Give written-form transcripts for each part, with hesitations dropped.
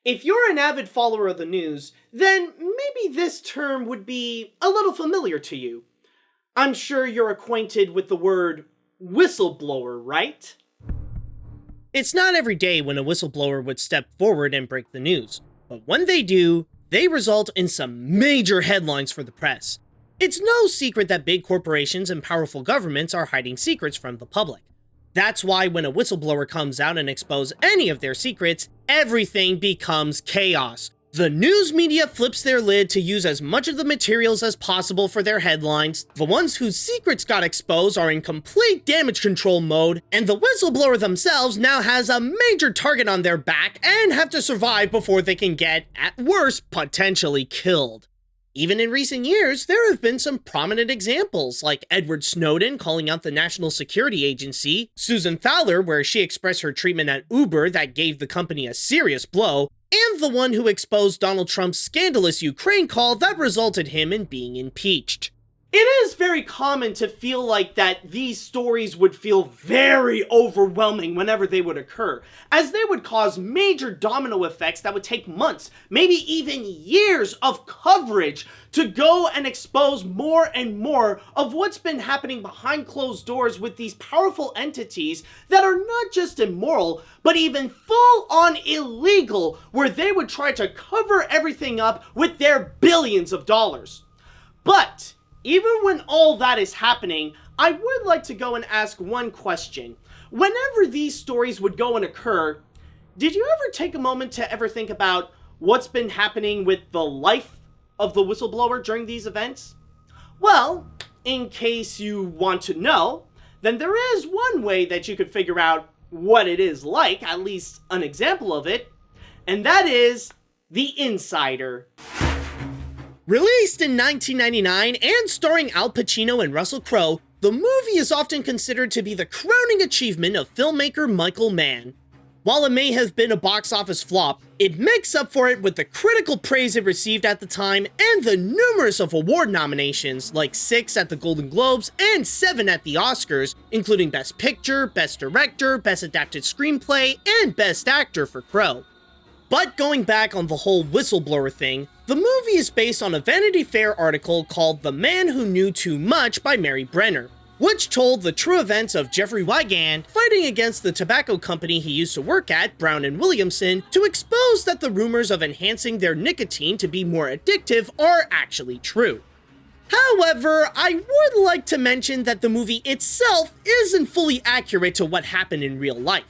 If you're an avid follower of the news, then maybe this term would be a little familiar to you. I'm sure you're acquainted with the word whistleblower, right? It's not every day when a whistleblower would step forward and break the news, but when they do, they result in some major headlines for the press. It's no secret that big corporations and powerful governments are hiding secrets from the public. That's why when a whistleblower comes out and exposes any of their secrets, everything becomes chaos. The news media flips their lid to use as much of the materials as possible for their headlines, the ones whose secrets got exposed are in complete damage control mode, and the whistleblower themselves now has a major target on their back and have to survive before they can get, at worst, potentially killed. Even in recent years, there have been some prominent examples, like Edward Snowden calling out the National Security Agency, Susan Fowler where she expressed her treatment at Uber that gave the company a serious blow, and the one who exposed Donald Trump's scandalous Ukraine call that resulted him in being impeached. It is very common to feel like that these stories would feel very overwhelming whenever they would occur, as they would cause major domino effects that would take months, maybe even years of coverage to go and expose more and more of what's been happening behind closed doors with these powerful entities that are not just immoral, but even full-on illegal, where they would try to cover everything up with their billions of dollars. But even when all that is happening, I would like to go and ask one question. Whenever these stories would go and occur, did you ever take a moment to ever think about what's been happening with the life of the whistleblower during these events? Well, in case you want to know, then there is one way that you could figure out what it is like, at least an example of it, and that is The Insider. Released in 1999 and starring Al Pacino and Russell Crowe, the movie is often considered to be the crowning achievement of filmmaker Michael Mann. While it may have been a box office flop, it makes up for it with the critical praise it received at the time and the numerous of award nominations, like 6 at the Golden Globes and 7 at the Oscars, including Best Picture, Best Director, Best Adapted Screenplay, and Best Actor for Crowe. But going back on the whole whistleblower thing, the movie is based on a Vanity Fair article called The Man Who Knew Too Much by Mary Brenner, which told the true events of Jeffrey Wigand fighting against the tobacco company he used to work at, Brown & Williamson, to expose that the rumors of enhancing their nicotine to be more addictive are actually true. However, I would like to mention that the movie itself isn't fully accurate to what happened in real life.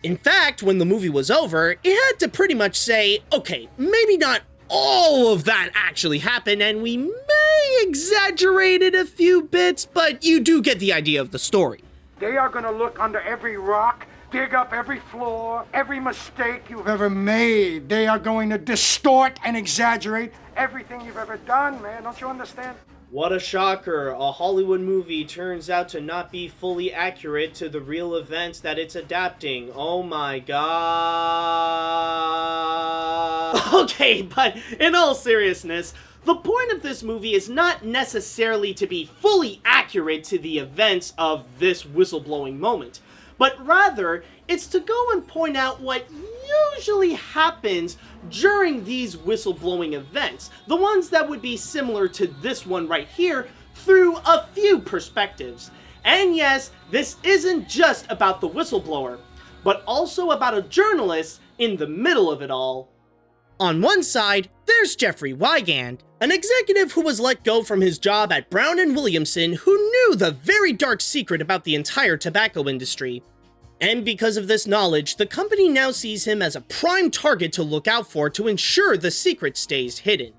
In fact, when the movie was over, it had to pretty much say, okay, maybe not all of that actually happened, and we may exaggerate it a few bits, but you do get the idea of the story. They are going to look under every rock, dig up every flaw, every mistake you've ever made. They are going to distort and exaggerate everything you've ever done, man. Don't you understand? What a shocker, a Hollywood movie turns out to not be fully accurate to the real events that it's adapting. Oh my god. Okay, but in all seriousness, the point of this movie is not necessarily to be fully accurate to the events of this whistleblowing moment, but rather, it's to go and point out what usually happens during these whistleblowing events, the ones that would be similar to this one right here, through a few perspectives. And yes, this isn't just about the whistleblower, but also about a journalist in the middle of it all. On one side, there's Jeffrey Wigand, an executive who was let go from his job at Brown & Williamson who knew the very dark secret about the entire tobacco industry. And because of this knowledge, the company now sees him as a prime target to look out for to ensure the secret stays hidden.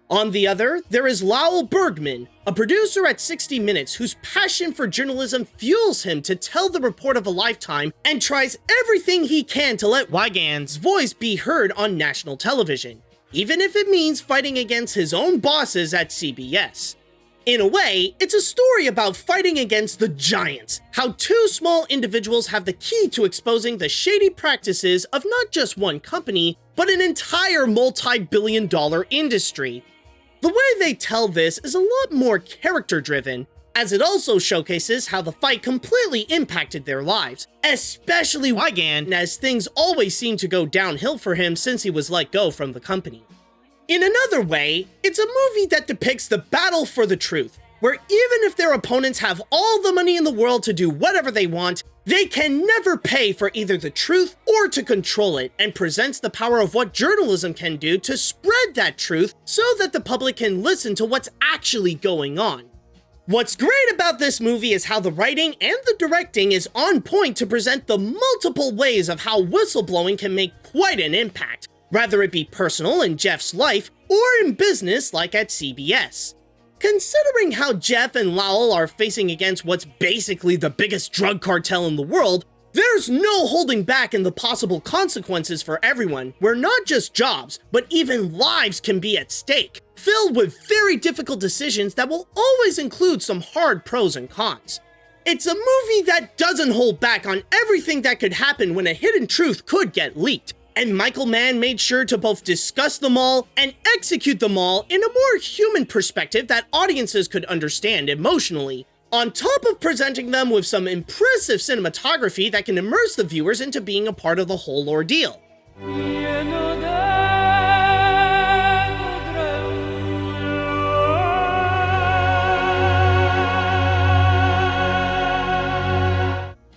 On the other, there is Lowell Bergman, a producer at 60 Minutes whose passion for journalism fuels him to tell the report of a lifetime and tries everything he can to let Wigand's voice be heard on national television, even if it means fighting against his own bosses at CBS. In a way, it's a story about fighting against the giants, how two small individuals have the key to exposing the shady practices of not just one company, but an entire multi-billion-dollar industry. The way they tell this is a lot more character-driven, as it also showcases how the fight completely impacted their lives, especially Wygant, as things always seem to go downhill for him since he was let go from the company. In another way, it's a movie that depicts the battle for the truth, where even if their opponents have all the money in the world to do whatever they want, they can never pay for either the truth or to control it, and presents the power of what journalism can do to spread that truth so that the public can listen to what's actually going on. What's great about this movie is how the writing and the directing is on point to present the multiple ways of how whistleblowing can make quite an impact, whether it be personal in Jeff's life or in business like at CBS. Considering how Jeff and Lowell are facing against what's basically the biggest drug cartel in the world, there's no holding back in the possible consequences for everyone, where not just jobs, but even lives can be at stake, filled with very difficult decisions that will always include some hard pros and cons. It's a movie that doesn't hold back on everything that could happen when a hidden truth could get leaked, and Michael Mann made sure to both discuss them all and execute them all in a more human perspective that audiences could understand emotionally, on top of presenting them with some impressive cinematography that can immerse the viewers into being a part of the whole ordeal.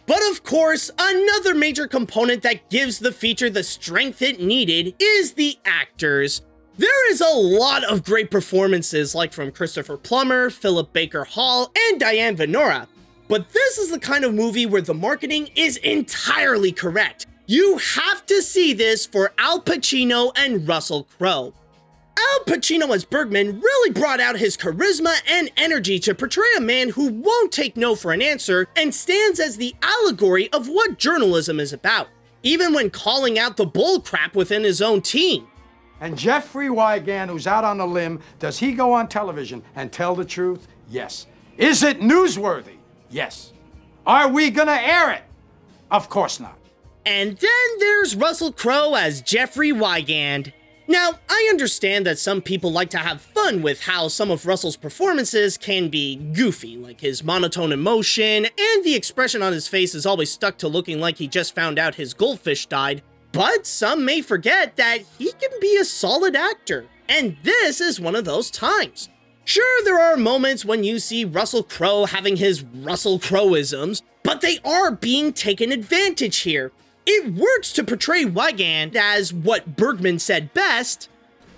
But of course, another major component that gives the feature the strength it needed is the actors. There is a lot of great performances, like from Christopher Plummer, Philip Baker Hall, and Diane Venora. But this is the kind of movie where the marketing is entirely correct. You have to see this for Al Pacino and Russell Crowe. Al Pacino as Bergman really brought out his charisma and energy to portray a man who won't take no for an answer and stands as the allegory of what journalism is about, even when calling out the bullcrap within his own team. And Jeffrey Wygant, who's out on a limb, does he go on television and tell the truth? Yes. Is it newsworthy? Yes. Are we gonna air it? Of course not. And then there's Russell Crowe as Jeffrey Wygant. Now, I understand that some people like to have fun with how some of Russell's performances can be goofy, like his monotone emotion, and the expression on his face is always stuck to looking like he just found out his goldfish died. But some may forget that he can be a solid actor, and this is one of those times. Sure, there are moments when you see Russell Crowe having his Russell Crowe-isms, but they are being taken advantage here. It works to portray Wygant as what Bergman said best,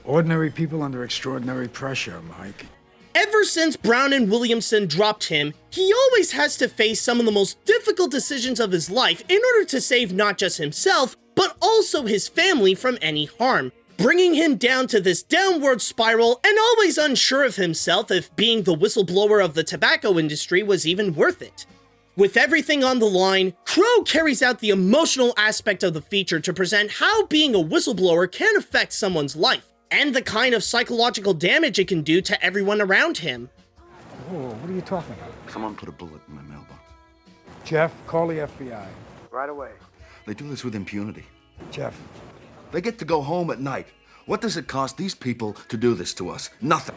Ordinary people under extraordinary pressure, Mike. Ever since Brown and Williamson dropped him, he always has to face some of the most difficult decisions of his life in order to save not just himself, but also his family from any harm, bringing him down to this downward spiral and always unsure of himself if being the whistleblower of the tobacco industry was even worth it. With everything on the line, Crowe carries out the emotional aspect of the feature to present how being a whistleblower can affect someone's life, and the kind of psychological damage it can do to everyone around him. Whoa, what are you talking about? Someone put a bullet in my mailbox. Jeff, call the FBI. Right away. They do this with impunity. Jeff. They get to go home at night. What does it cost these people to do this to us? Nothing.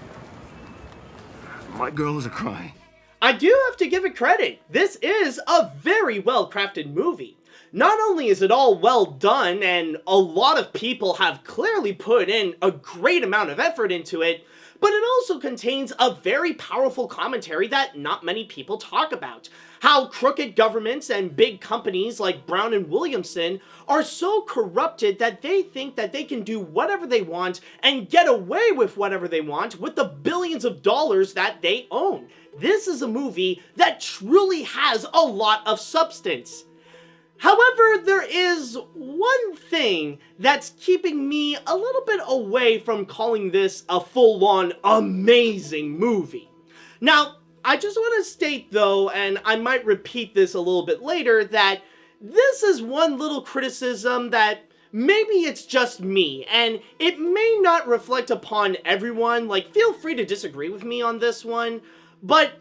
My girl is crying. I do have to give it credit. This is a very well-crafted movie. Not only is it all well done, and a lot of people have clearly put in a great amount of effort into it, but it also contains a very powerful commentary that not many people talk about. How crooked governments and big companies like Brown and Williamson are so corrupted that they think that they can do whatever they want and get away with whatever they want with the billions of dollars that they own. This is a movie that truly has a lot of substance. However, there is one thing that's keeping me a little bit away from calling this a full-on amazing movie. Now, I just want to state though, and I might repeat this a little bit later, that this is one little criticism that maybe it's just me, and it may not reflect upon everyone. Like, feel free to disagree with me on this one, but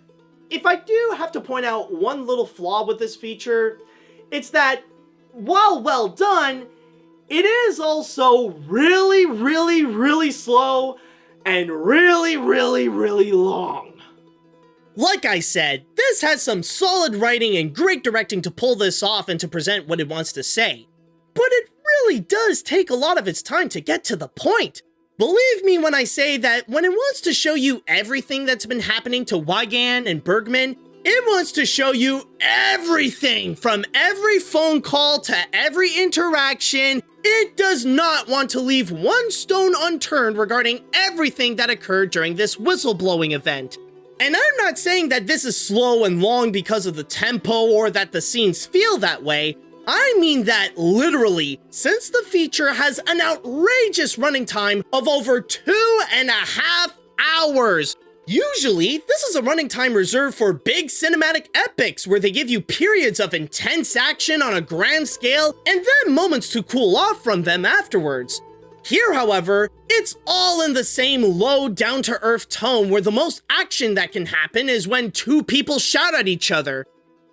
if I do have to point out one little flaw with this feature, it's that, while well done, it is also really slow and really long. Like I said, this has some solid writing and great directing to pull this off and to present what it wants to say. But it really does take a lot of its time to get to the point. Believe me when I say that when it wants to show you everything that's been happening to Wygan and Bergman, it wants to show you everything from every phone call to every interaction. It does not want to leave one stone unturned regarding everything that occurred during this whistleblowing event. And I'm not saying that this is slow and long because of the tempo or that the scenes feel that way. I mean that literally, since the feature has an outrageous running time of over 2.5 hours. Usually, this is a running time reserved for big cinematic epics where they give you periods of intense action on a grand scale and then moments to cool off from them afterwards. Here, however, it's all in the same low, down-to-earth tone where the most action that can happen is when two people shout at each other.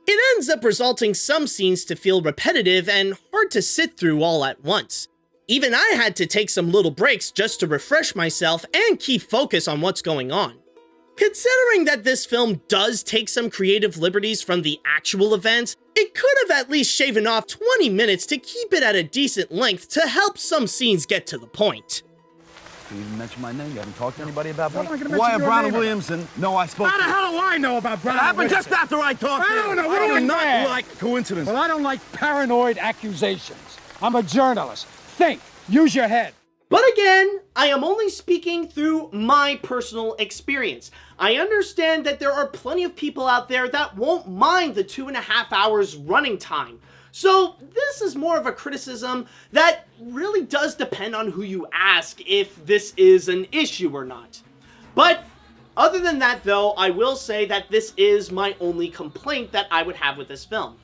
It ends up resulting some scenes to feel repetitive and hard to sit through all at once. Even I had to take some little breaks just to refresh myself and keep focus on what's going on. Considering that this film does take some creative liberties from the actual events, it could have at least shaven off 20 minutes to keep it at a decent length to help some scenes get to the point. You even mention my name? You haven't talked to anybody about me? Why Brown and Williamson? No, I spoke How the to hell do I know about Brown? It happened just after I talked to I you. don't know. I do What not do you like coincidence. Well, I don't like paranoid accusations. I'm a journalist. Think. Use your head. But again, I am only speaking through my personal experience. I understand that there are plenty of people out there that won't mind the 2.5 hours running time. So this is more of a criticism that really does depend on who you ask if this is an issue or not. But other than that though, I will say that this is my only complaint that I would have with this film.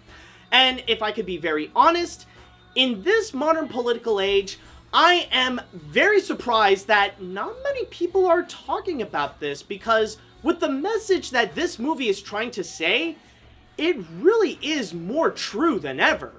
And if I could be very honest, in this modern political age, I am very surprised that not many people are talking about this because with the message that this movie is trying to say, it really is more true than ever.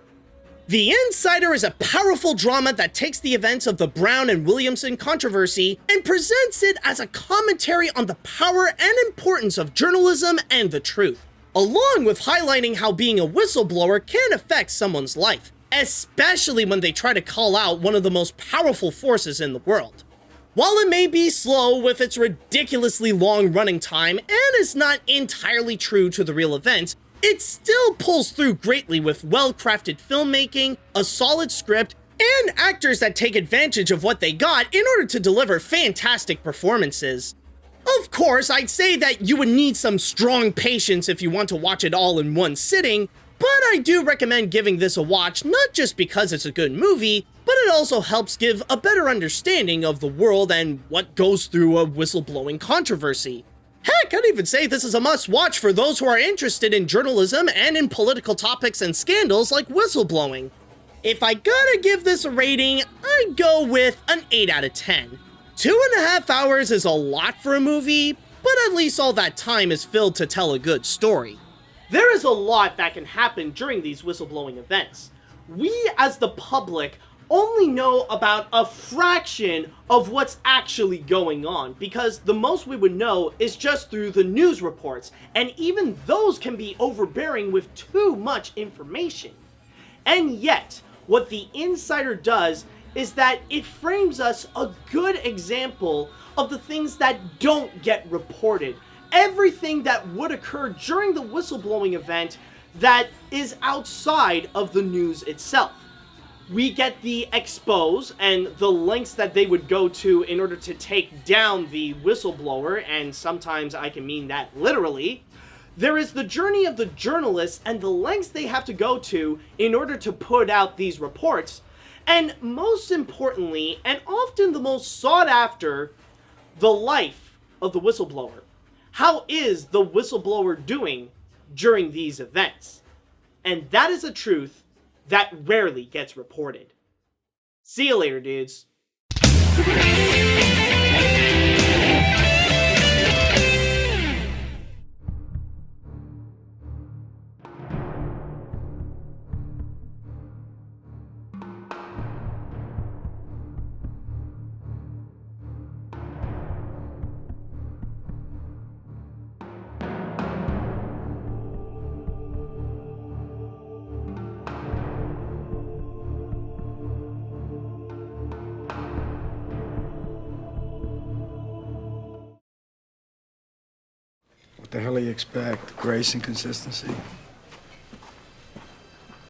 The Insider is a powerful drama that takes the events of the Brown and Williamson controversy and presents it as a commentary on the power and importance of journalism and the truth, along with highlighting how being a whistleblower can affect someone's life, especially when they try to call out one of the most powerful forces in the world. While it may be slow with its ridiculously long running time and is not entirely true to the real events, it still pulls through greatly with well-crafted filmmaking, a solid script, and actors that take advantage of what they got in order to deliver fantastic performances. Of course, I'd say that you would need some strong patience if you want to watch it all in one sitting, but I do recommend giving this a watch not just because it's a good movie, but it also helps give a better understanding of the world and what goes through a whistleblowing controversy. Heck, I'd even say this is a must-watch for those who are interested in journalism and in political topics and scandals like whistleblowing. If I gotta give this a rating, I'd go with an 8 out of 10. 2.5 hours is a lot for a movie, but at least all that time is filled to tell a good story. There is a lot that can happen during these whistleblowing events. We, as the public, only know about a fraction of what's actually going on because the most we would know is just through the news reports, and even those can be overbearing with too much information. And yet, what the Insider does is that it frames us a good example of the things that don't get reported. Everything that would occur during the whistleblowing event that is outside of the news itself. We get the expose and the lengths that they would go to in order to take down the whistleblower, and sometimes I can mean that literally. There is the journey of the journalists and the lengths they have to go to in order to put out these reports. And most importantly, and often the most sought after, the life of the whistleblower. How is the whistleblower doing during these events? And that is a truth that rarely gets reported. See you later, dudes. What the hell do you expect? Grace and consistency?